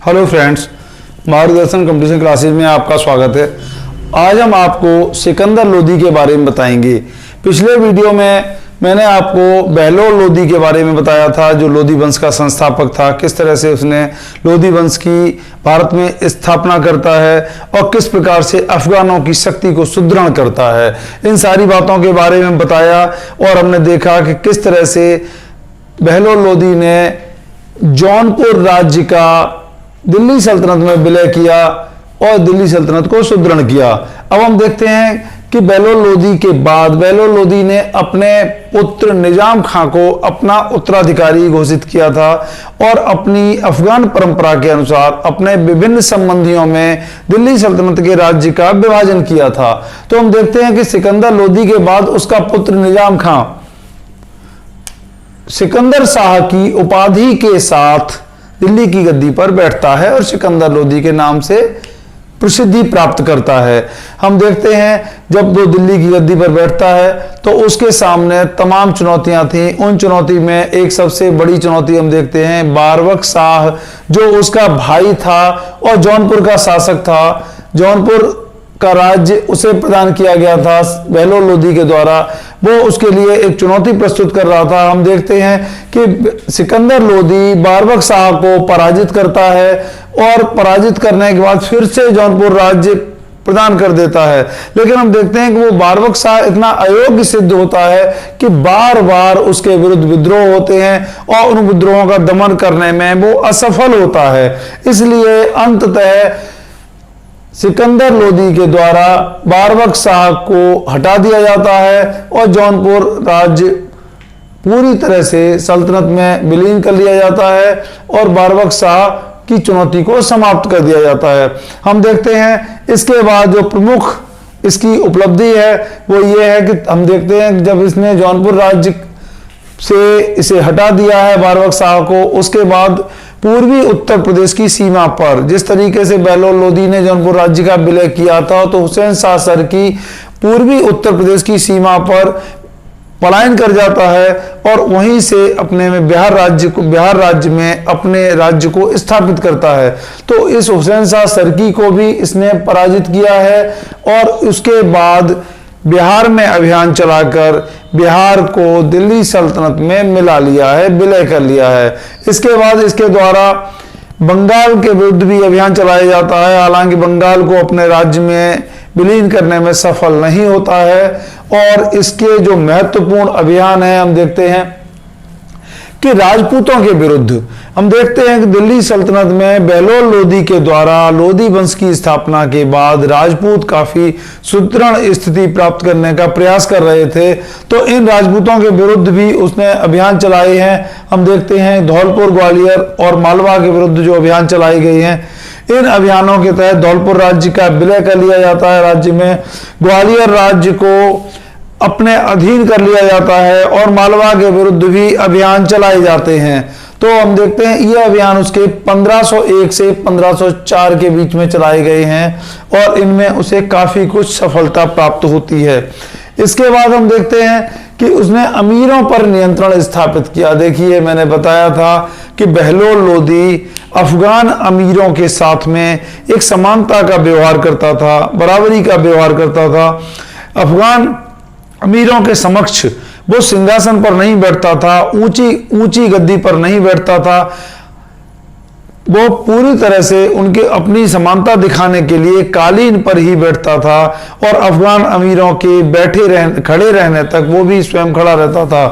Hello friends, मार्गदर्शन competition classes में आपका स्वागत है। आज हम आपको सिकंदर लोदी के बारे में बताएंगे। पिछले वीडियो में मैंने आपको बहलोल लोदी के बारे में बताया था, जो लोदी वंश का संस्थापक था। किस तरह से उसने लोदी वंश की भारत में स्थापना करता है और किस प्रकार से अफगानों की शक्ति को सुदृढ़ करता है, इन सारी बातों के बारे में बताया। और हमने देखा कि किस तरह से बहलोल लोदी ने जौनपुर राज्य का दिल्ली सल्तनत में विलय किया और दिल्ली सल्तनत को सुदृढ़ किया। अब हम देखते हैं कि बहलोल लोदी के बाद बहलोल लोदी ने अपने पुत्र निजाम खां को अपना उत्तराधिकारी घोषित किया था और अपनी अफगान परंपरा के अनुसार अपने विभिन्न संबंधियों में दिल्ली सल्तनत के राज्य का विभाजन किया था। तो हम देखते हैं कि सिकंदर लोदी के बाद उसका पुत्र निजाम खां सिकंदर शाह की उपाधि के साथ दिल्ली की गद्दी पर बैठता है और सिकंदर लोदी के नाम से प्रसिद्धि प्राप्त करता है। हम देखते हैं जब वो दिल्ली की गद्दी पर बैठता है तो उसके सामने तमाम चुनौतियां थीं। उन चुनौती में एक सबसे बड़ी चुनौती हम देखते हैं बारबक शाह, जो उसका भाई था और जौनपुर का शासक था। जौनपुर का राज्य उसे प्रदान किया गया था बहलोल लोदी के द्वारा। वो उसके लिए एक चुनौती प्रस्तुत कर रहा था। हम देखते हैं कि सिकंदर लोदी बारबक शाह को पराजित करता है और पराजित करने के बाद फिर से जौनपुर राज्य प्रदान कर देता है। लेकिन हम देखते हैं कि वो बारबक शाह इतना अयोग्य सिद्ध होता है कि बार बार उसके विरुद्ध विद्रोह होते हैं और उन विद्रोहों का दमन करने में वो असफल होता है। इसलिए अंततः सिकंदर लोदी के द्वारा बारबक शाह को हटा दिया जाता है और जौनपुर राज्य पूरी तरह से सल्तनत में विलीन कर लिया जाता है और बारबक शाह की चुनौती को समाप्त कर दिया जाता है। हम देखते हैं इसके बाद जो प्रमुख इसकी उपलब्धि है वो ये है कि हम देखते हैं जब इसने जौनपुर राज्य से इसे हटा दिया है बारबक शाह को, उसके बाद पूर्वी उत्तर प्रदेश की सीमा पर जिस तरीके से बहलोल लोदी ने जौनपुर राज्य का विलय किया था, तो हुसैन शाह सरकी पूर्वी उत्तर प्रदेश की सीमा पर पलायन कर जाता है और वहीं से अपने में बिहार राज्य में अपने राज्य को स्थापित करता है। तो इस हुसैन शाह सरकी को भी इसने पराजित किया है और उसके बाद बिहार में अभियान चलाकर बिहार को दिल्ली सल्तनत में मिला लिया है, विलय कर लिया है। इसके बाद इसके द्वारा बंगाल के विरुद्ध भी अभियान चलाया जाता है। हालांकि बंगाल को अपने राज्य में विलीन करने में सफल नहीं होता है। और इसके जो महत्वपूर्ण अभियान है हम देखते हैं कि राजपूतों के विरुद्ध हम देखते हैं कि दिल्ली सल्तनत में बहलोल लोदी के द्वारा लोदी वंश की स्थापना के बाद राजपूत काफी सुदृढ़ स्थिति प्राप्त करने का प्रयास कर रहे थे। तो इन राजपूतों के विरुद्ध भी उसने अभियान चलाए हैं। हम देखते हैं धौलपुर, ग्वालियर और मालवा के विरुद्ध जो अभियान चलाए गए हैं, इन अभियानों के तहत धौलपुर राज्य का विलय कर लिया जाता है राज्य में, ग्वालियर राज्य को अपने अधीन कर लिया जाता है और मालवा के विरुद्ध भी अभियान चलाए जाते हैं। तो हम देखते हैं ये अभियान उसके 1501 से 1504 के बीच में चलाए गए हैं और इनमें उसे काफी कुछ सफलता प्राप्त होती है। इसके बाद हम देखते हैं कि उसने अमीरों पर नियंत्रण स्थापित किया। देखिए, मैंने बताया था कि बहलोल लोदी अफगान अमीरों के साथ में एक समानता का व्यवहार करता था, बराबरी का व्यवहार करता था। अफगान अमीरों के समक्ष वो सिंहासन पर नहीं बैठता था, ऊंची गद्दी पर नहीं बैठता था। वो पूरी तरह से उनके अपनी समानता दिखाने के लिए कालीन पर ही बैठता था और अफगान अमीरों के खड़े रहने तक वो भी स्वयं खड़ा रहता था।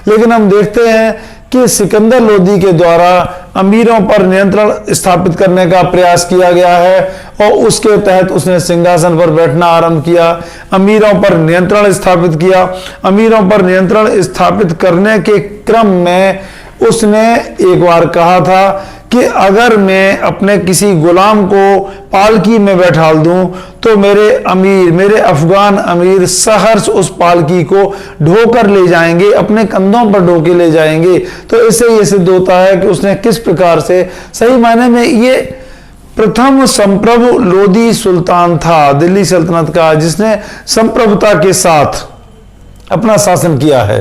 लेकिन हम देखते हैं कि सिकंदर लोदी के द्वारा अमीरों पर नियंत्रण स्थापित करने का प्रयास किया गया है और उसके तहत उसने सिंहासन पर बैठना आरंभ किया, अमीरों पर नियंत्रण स्थापित किया। अमीरों पर नियंत्रण स्थापित करने के क्रम में उसने एक बार कहा था कि अगर मैं अपने किसी गुलाम को पालकी में बैठा दूं तो मेरे अफगान अमीर सहर्ष उस पालकी को ढोकर ले जाएंगे, अपने कंधों पर ढोके ले जाएंगे। तो इससे ये सिद्ध होता है कि उसने किस प्रकार से सही मायने में ये प्रथम संप्रभु लोदी सुल्तान था दिल्ली सल्तनत का, जिसने संप्रभुता के साथ अपना शासन किया है।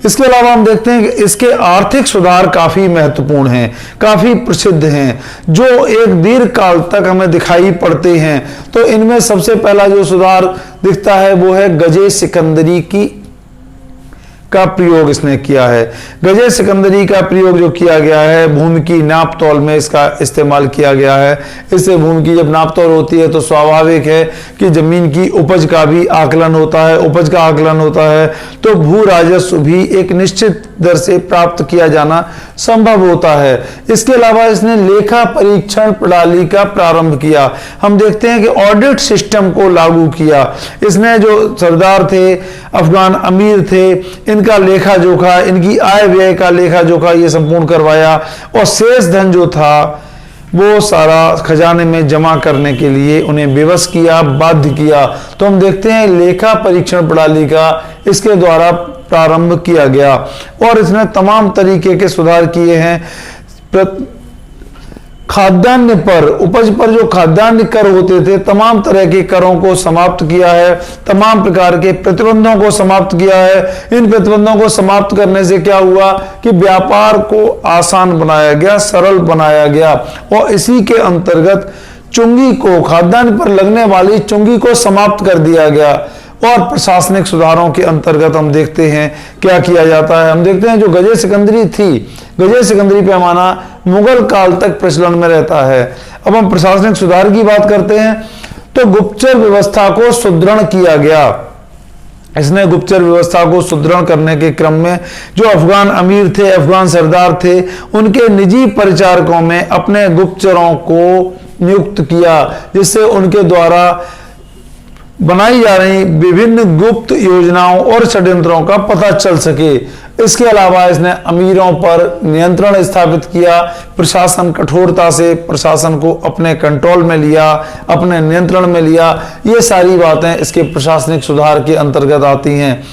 इसके अलावा हम देखते हैं कि इसके आर्थिक सुधार काफी महत्वपूर्ण हैं, काफी प्रसिद्ध हैं, जो एक दीर्घ काल तक हमें दिखाई पड़ते हैं। तो इनमें सबसे पहला जो सुधार दिखता है वो है गजे सिकंदरी का प्रयोग इसने किया है। गजे सिकंदरी का प्रयोग जो किया गया है, भूमि की नाप तौल में इसका इस्तेमाल किया गया है। इससे भूमि की जब नाप तौल होती है तो स्वाभाविक है कि जमीन की उपज का भी आकलन होता है। उपज का आकलन होता है तो भू राजस्व भी एक निश्चित दर से प्राप्त किया जाना संभव होता है। इसके अलावा इसने लेखा परीक्षण प्रणाली का प्रारंभ किया। हम देखते हैं कि ऑडिट सिस्टम को लागू किया इसने। जो सरदार थे, अफगान अमीर थे, इनका लेखा जोखा, इनकी आय व्यय का लेखा जोखा ये संपूर्ण करवाया और शेष धन जो था वो सारा खजाने में जमा करने के लिए उन्हें विवश किया, बाध्य किया। तो हम देखते हैं लेखा परीक्षण प्रणाली का इसके द्वारा प्रारंभ किया गया और इसने तमाम तरीके के सुधार किए हैं। खाद्यान्न पर, उपज पर जो खाद्यान्न कर होते थे, तमाम तरह के करों को समाप्त किया है, तमाम प्रकार के प्रतिबंधों को समाप्त किया है। इन प्रतिबंधों को समाप्त करने से क्या हुआ कि व्यापार को आसान बनाया गया, सरल बनाया गया और इसी के अंतर्गत चुंगी को, खाद्यान्न पर लगने वाली चुंगी को समाप्त कर दिया गया। और प्रशासनिक सुधारों के अंतर्गत हम देखते हैं क्या किया जाता है। हम देखते हैं जो गजे सिकंदरी थी, गजे सिकंदरी पैमाना मुगल काल तक प्रचलन में रहता है। अब हम प्रशासनिक सुधार की बात करते हैं तो गुप्तचर व्यवस्था को सुदृढ़ किया गया। इसने गुप्तचर व्यवस्था को सुदृढ़ करने के क्रम में जो अफगान अमीर थे, अफगान सरदार थे, उनके निजी परिचारकों में अपने गुप्तचरों को नियुक्त किया, जिससे उनके द्वारा बनाई जा रही विभिन्न गुप्त योजनाओं और षड्यंत्रों का पता चल सके। इसके अलावा इसने अमीरों पर नियंत्रण स्थापित किया, प्रशासन कठोरता से प्रशासन को अपने कंट्रोल में लिया, अपने नियंत्रण में लिया। ये सारी बातें इसके प्रशासनिक सुधार के अंतर्गत आती हैं।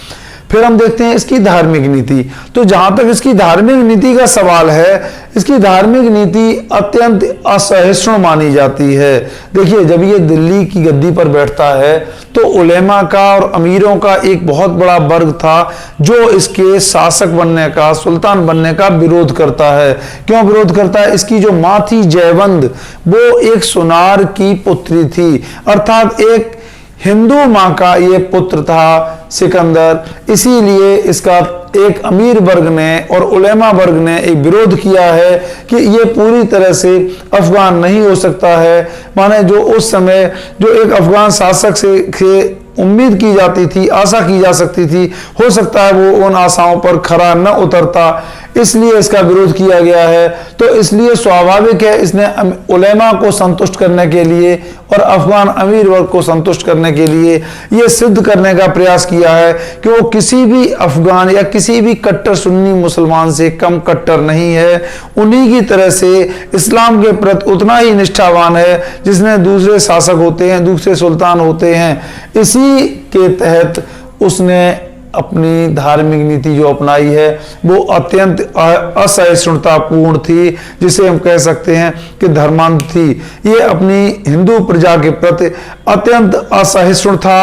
फिर हम देखते हैं इसकी धार्मिक नीति। तो जहां तक इसकी धार्मिक नीति का सवाल है, इसकी धार्मिक नीति अत्यंत असहिष्णु मानी जाती है। देखिए, जब ये दिल्ली की गद्दी पर बैठता है तो उलेमा का और अमीरों का एक बहुत बड़ा वर्ग था जो इसके शासक बनने का, सुल्तान बनने का विरोध करता है। क्यों विरोध करता है? इसकी जो मां थी जयवंद, वो एक सुनार की पुत्री थी, अर्थात एक हिंदू मां का ये पुत्र था सिकंदर। इसीलिए इसका एक अमीर वर्ग ने और उलेमा वर्ग ने एक विरोध किया है कि ये पूरी तरह से अफगान नहीं हो सकता है। माने जो उस समय जो एक अफगान शासक से उम्मीद की जाती थी, आशा की जा सकती थी, हो सकता है वो उन आशाओं पर खरा न उतरता, इसलिए इसका विरोध किया गया है। तो इसलिए स्वाभाविक है इसने उलेमा को संतुष्ट करने के लिए और अफगान अमीर वर्ग को संतुष्ट करने के लिए ये सिद्ध करने का प्रयास किया है कि वो किसी भी अफगान या किसी भी कट्टर सुन्नी मुसलमान से कम कट्टर नहीं है। उन्हीं की तरह से इस्लाम के प्रति उतना ही निष्ठावान है जिसने दूसरे शासक होते हैं, दूसरे सुल्तान होते हैं। इसी के तहत उसने अपनी धार्मिक नीति जो अपनाई है वो अत्यंत असहिष्णुतापूर्ण थी, जिसे हम कह सकते हैं कि धर्मांध थी। ये अपनी हिंदू प्रजा के प्रति अत्यंत असहिष्णु था।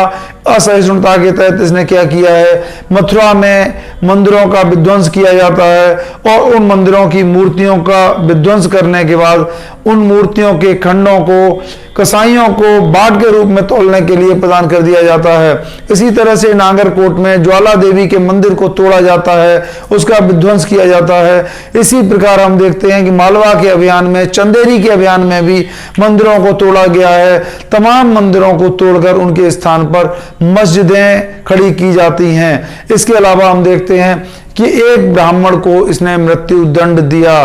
असहिष्णुता के तहत इसने क्या किया है, मथुरा में मंदिरों का विध्वंस किया जाता है और उन मंदिरों की मूर्तियों का विध्वंस करने के बाद उन मूर्तियों के खंडों को कसाईयों को बाट के रूप में तोलने के लिए प्रदान कर दिया जाता है। इसी तरह से नागरकोट में ज्वाला देवी के मंदिर को तोड़ा जाता है, उसका विध्वंस किया जाता है। इसी प्रकार हम देखते हैं कि मालवा के अभियान में, चंदेरी के अभियान में भी मंदिरों को तोड़ा गया है। तमाम मंदिरों को तोड़कर उनके स्थान पर मस्जिदें खड़ी की जाती हैं। इसके अलावा हम देखते हैं कि एक ब्राह्मण को इसने मृत्यु दंड दिया।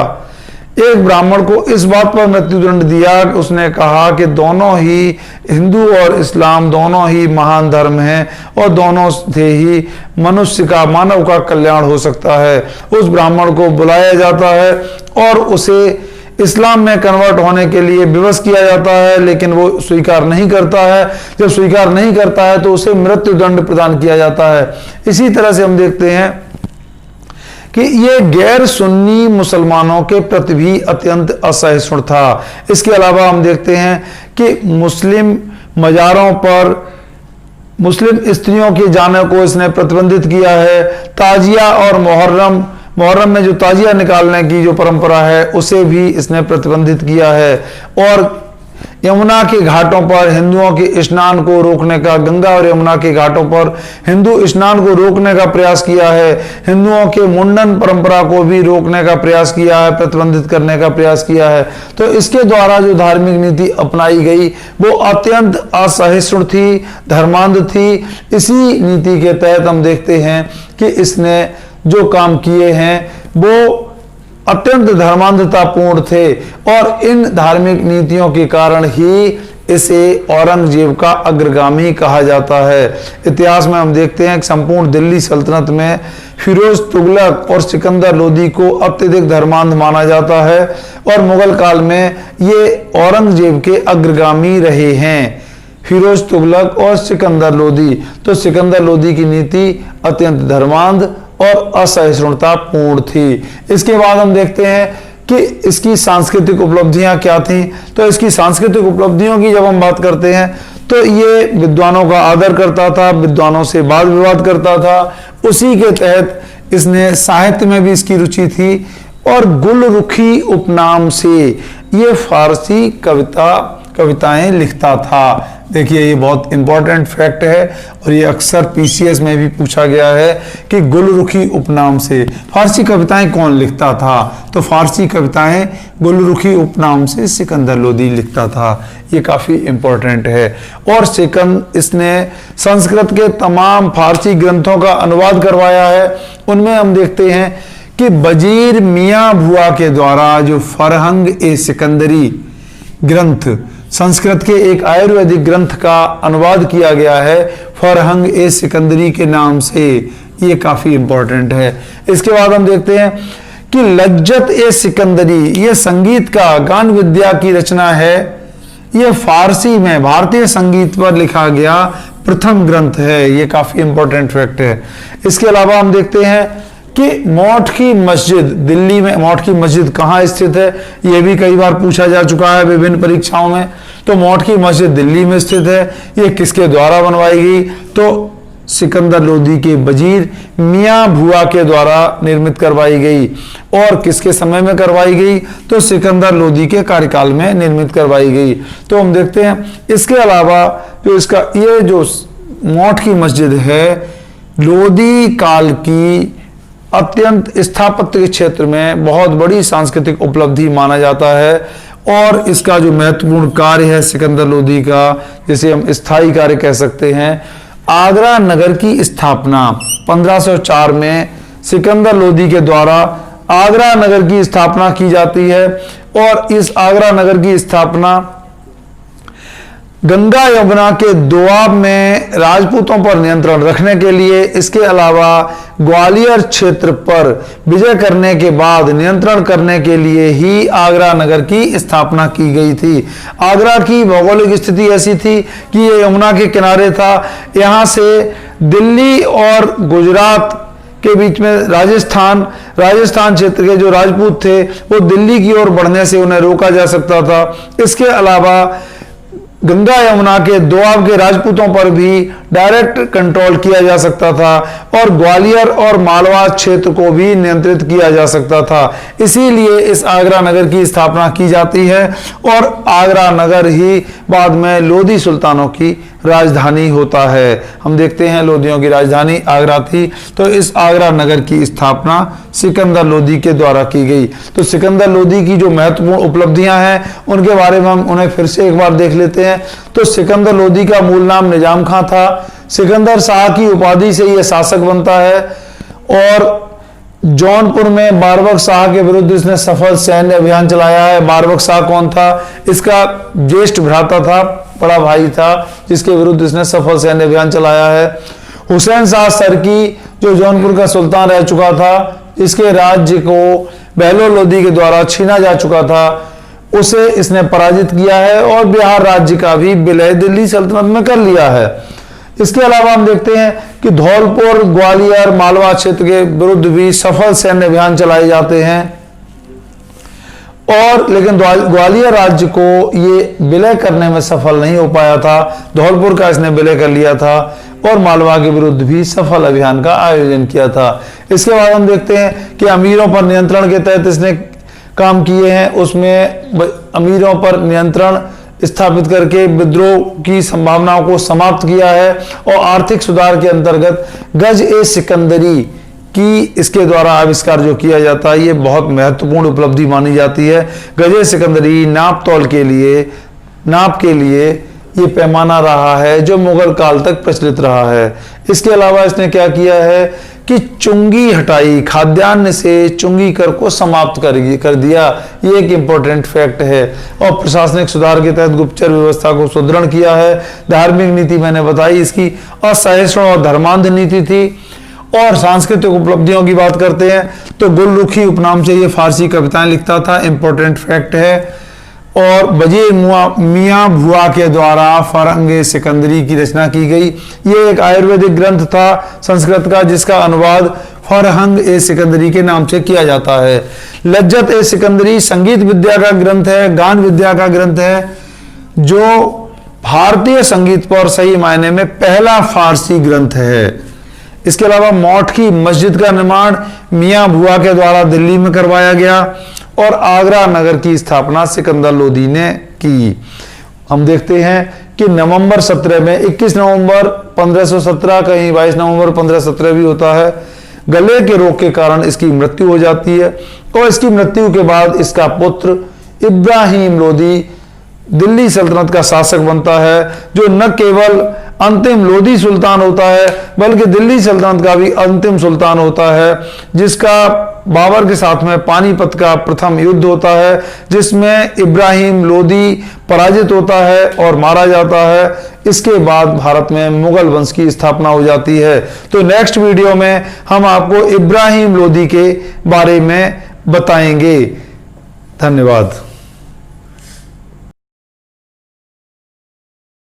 एक ब्राह्मण को इस बात पर मृत्युदंड दिया कि उसने कहा कि दोनों ही हिंदू और इस्लाम दोनों ही महान धर्म हैं और दोनों से ही मनुष्य का, मानव का कल्याण हो सकता है। उस ब्राह्मण को बुलाया जाता है और उसे इस्लाम में कन्वर्ट होने के लिए विवश किया जाता है, लेकिन वो स्वीकार नहीं करता है। जब स्वीकार नहीं करता है तो उसे मृत्युदंड प्रदान किया जाता है। इसी तरह से हम देखते हैं कि ये गैर सुन्नी मुसलमानों के प्रति भी अत्यंत असहिष्णु था। इसके अलावा हम देखते हैं कि मुस्लिम मज़ारों पर मुस्लिम स्त्रियों के जाने को इसने प्रतिबंधित किया है। ताजिया और मुहर्रम में जो ताजिया निकालने की जो परंपरा है उसे भी इसने प्रतिबंधित किया है। और यमुना के घाटों पर हिंदुओं के स्नान को रोकने का, गंगा और यमुना के घाटों पर हिंदू स्नान को रोकने का प्रयास किया है। हिंदुओं के मुंडन परंपरा को भी रोकने का प्रयास किया है, प्रतिबंधित करने का प्रयास किया है। तो इसके द्वारा जो धार्मिक नीति अपनाई गई वो अत्यंत असहिष्णु थी, धर्मांध थी। इसी नीति के तहत हम देखते हैं कि इसने जो काम किए हैं वो अत्यंत धर्मांधतापूर्ण थे और इन धार्मिक नीतियों के कारण ही इसे औरंगजेब का अग्रगामी कहा जाता है। इतिहास में हम देखते हैं कि संपूर्ण दिल्ली सल्तनत में फिरोज तुगलक और सिकंदर लोदी को अत्यधिक धर्मांध माना जाता है और मुगल काल में ये औरंगजेब के अग्रगामी रहे हैं, फिरोज तुगलक और सिकंदर लोदी। तो सिकंदर लोदी की नीति अत्यंत धर्मांध और असहिष्णुता पूर्ण थी। इसके बाद हम देखते हैं कि इसकी सांस्कृतिक उपलब्धियां क्या थीं। तो इसकी सांस्कृतिक उपलब्धियों की जब हम बात करते हैं तो ये विद्वानों का आदर करता था, विद्वानों से वाद विवाद करता था। उसी के तहत इसने साहित्य में भी इसकी रुचि थी और गुलरुखी उपनाम से ये फारसी कविताएं लिखता था। देखिए ये बहुत इंपॉर्टेंट फैक्ट है और ये अक्सर पीसीएस में भी पूछा गया है कि गुलरुखी उपनाम से फारसी कविताएं कौन लिखता था। तो फारसी कविताएं गुलरुखी उपनाम से सिकंदर लोदी लिखता था। ये काफी इंपॉर्टेंट है। और इसने संस्कृत के तमाम फारसी ग्रंथों का अनुवाद करवाया है। उनमें हम देखते हैं कि वजीर मियां भुआ के द्वारा जो फरहंग ए सिकंदरी ग्रंथ, संस्कृत के एक आयुर्वेदिक ग्रंथ का अनुवाद किया गया है फरहंग ए सिकंदरी के नाम से। ये काफी इंपॉर्टेंट है। इसके बाद हम देखते हैं कि लज्जत ए सिकंदरी, ये संगीत का, गान विद्या की रचना है। ये फारसी में भारतीय संगीत पर लिखा गया प्रथम ग्रंथ है। ये काफी इंपॉर्टेंट फैक्ट है। इसके अलावा हम देखते हैं कि मौठ की मस्जिद, दिल्ली में मौठ की मस्जिद कहाँ स्थित है, यह भी कई बार पूछा जा चुका है विभिन्न परीक्षाओं में। तो मौठ की मस्जिद दिल्ली में स्थित है। ये किसके द्वारा बनवाई गई? तो सिकंदर लोदी के वजीर मियां भुआ के द्वारा निर्मित करवाई गई। और किसके समय में करवाई गई? तो सिकंदर लोदी के कार्यकाल में निर्मित करवाई गई। तो हम देखते हैं इसके अलावा जो इसका ये जो मौठ की मस्जिद है लोदी काल की अत्यंत स्थापत्य के क्षेत्र में बहुत बड़ी सांस्कृतिक उपलब्धि माना जाता है। और इसका जो महत्वपूर्ण कार्य है सिकंदर लोदी का, जिसे हम स्थायी कार्य कह सकते हैं, आगरा नगर की स्थापना 1504 में सिकंदर लोदी के द्वारा आगरा नगर की स्थापना की जाती है। और इस आगरा नगर की स्थापना गंगा यमुना के दोआब में राजपूतों पर नियंत्रण रखने के लिए, इसके अलावा ग्वालियर क्षेत्र पर विजय करने के बाद नियंत्रण करने के लिए ही आगरा नगर की स्थापना की गई थी। आगरा की भौगोलिक स्थिति ऐसी थी कि ये यमुना के किनारे था। यहाँ से दिल्ली और गुजरात के बीच में राजस्थान क्षेत्र के जो राजपूत थे वो दिल्ली की ओर बढ़ने से उन्हें रोका जा सकता था। इसके अलावा गंगा यमुना के दोआब के राजपूतों पर भी डायरेक्ट कंट्रोल किया जा सकता था और ग्वालियर और मालवा क्षेत्र को भी नियंत्रित किया जा सकता था। इसीलिए इस आगरा नगर की स्थापना की जाती है और आगरा नगर ही बाद में लोदी सुल्तानों की राजधानी होता है। हम देखते हैं लोदियों की राजधानी आगरा थी। तो इस आगरा नगर की स्थापना सिकंदर लोदी के द्वारा की गई। तो सिकंदर लोदी की जो महत्वपूर्ण उपलब्धियां हैं उनके बारे में हम उन्हें फिर से एक बार देख लेते हैं। तो सिकंदर लोदी का मूल नाम निजाम खां था। सिकंदर शाह की उपाधि से यह शासक बनता है और जौनपुर में बारबक शाह के विरुद्ध इसने सफल सैन्य अभियान चलाया है। बारबक शाह कौन था? इसका ज्येष्ठ भ्राता था, बड़ा भाई था, जिसके विरुद्ध इसने सफल सैन्य अभियान चलाया है। हुसैन शाह सरकी जो जौनपुर का सुल्तान रह चुका था, इसके राज्य को बहलोल लोदी के द्वारा छीना जा चुका था, उसे इसने पराजित किया है और बिहार राज्य का भी विलय दिल्ली सल्तनत में कर लिया है। इसके अलावा हम देखते हैं कि धौलपुर, ग्वालियर, मालवा क्षेत्र के विरुद्ध भी सफल सैन्य अभियान चलाए जाते हैं और लेकिन ग्वालियर राज्य को ये विलय करने में सफल नहीं हो पाया था। धौलपुर का इसने विलय कर लिया था और मालवा के विरुद्ध भी सफल अभियान का आयोजन किया था। इसके बाद हम देखते हैं कि अमीरों पर नियंत्रण के तहत इसने काम किए हैं। उसमें अमीरों पर नियंत्रण स्थापित करके विद्रोह की संभावनाओं को समाप्त किया है और आर्थिक सुधार के अंतर्गत गज-ए-सिकंदरी की इसके द्वारा आविष्कार जो किया जाता है, ये बहुत महत्वपूर्ण उपलब्धि मानी जाती है। गज-ए-सिकंदरी नाप के लिए ये पैमाना रहा है जो मुगल काल तक प्रचलित रहा है। इसके अलावा इसने क्या किया है कि चुंगी हटाई, खाद्यान्न से चुंगी कर को समाप्त कर दिया। ये एक इंपॉर्टेंट फैक्ट है। और प्रशासनिक सुधार के तहत गुप्तचर व्यवस्था को सुदृढ़ किया है। धार्मिक नीति मैंने बताई, इसकी असहिष्णु और धर्मांध नीति थी। और सांस्कृतिक उपलब्धियों की बात करते हैं तो गुलरुखी उपनाम से ये फारसी कविताएं लिखता था, इंपॉर्टेंट फैक्ट है। और वजीर मियां भुआ के द्वारा फरहंग-ए-सिकंदरी की रचना की गई। ये एक आयुर्वेदिक ग्रंथ था संस्कृत का, जिसका अनुवाद फरहंग-ए-सिकंदरी के नाम से किया जाता है। लज्जत-ए-सिकंदरी संगीत विद्या का ग्रंथ है, गान विद्या का ग्रंथ है, जो भारतीय संगीत पर सही मायने में पहला फारसी ग्रंथ है। इसके अलावा मौठ की मस्जिद का निर्माण मियां भुआ के द्वारा दिल्ली में करवाया गया और आगरा नगर की स्थापना सिकंदर लोदी ने की। हम देखते हैं कि नवंबर 17 में 21 नवंबर 1517, कहीं 22 नवंबर 1517 भी होता है, गले के रोग के कारण इसकी मृत्यु हो जाती है। और इसकी मृत्यु के बाद इसका पुत्र इब्राहिम लोदी दिल्ली सल्तनत का शासक बनता है, जो न केवल अंतिम लोदी सुल्तान होता है बल्कि दिल्ली सल्तनत का भी अंतिम सुल्तान होता है, जिसका बाबर के साथ में पानीपत का प्रथम युद्ध होता है, जिसमें इब्राहिम लोदी पराजित होता है और मारा जाता है। इसके बाद भारत में मुगल वंश की स्थापना हो जाती है। तो नेक्स्ट वीडियो में हम आपको इब्राहिम लोदी के बारे में बताएंगे। धन्यवाद।